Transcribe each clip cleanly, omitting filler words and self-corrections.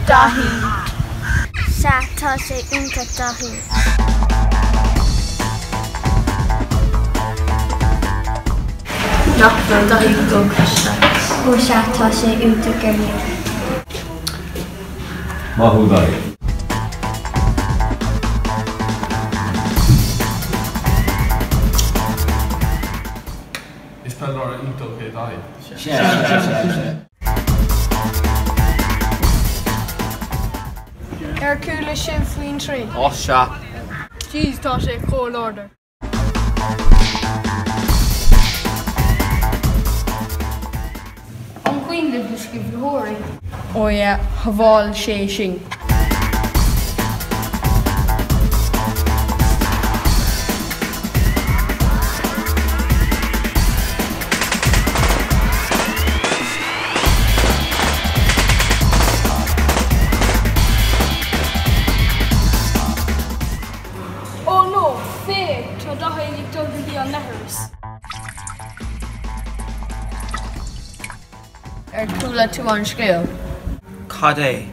dahi. Sa tá sé ionta dahi. Nach na dahi go Krista. Ó sa tá sé ionta gurne. Mahudai. Is pelar inte okej dai. Cúla sin faoin trí. Osha. Jeez, tá sé call order. An cuioin le bhuisci bhóirí. Ó ja, bháil sé sin. Oh no, fé tá dahi ag tugadí an nehras. Cúla tú an scéal. Cad é?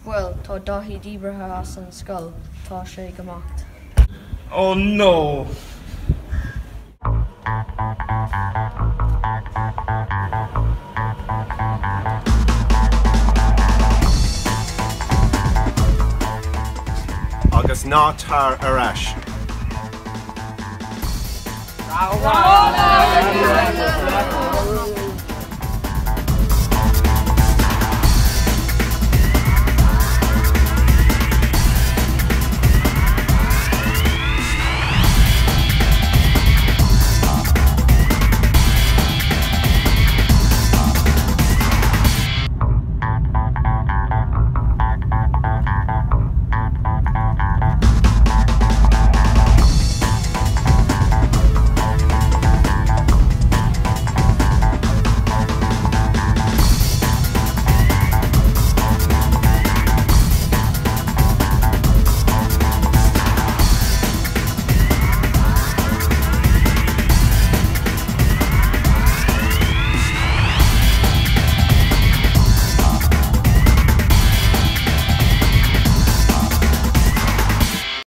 Well, tá dahi díbrethe as an scoil, tá sé gemacht. Oh no! Agus nátar arás. Wow.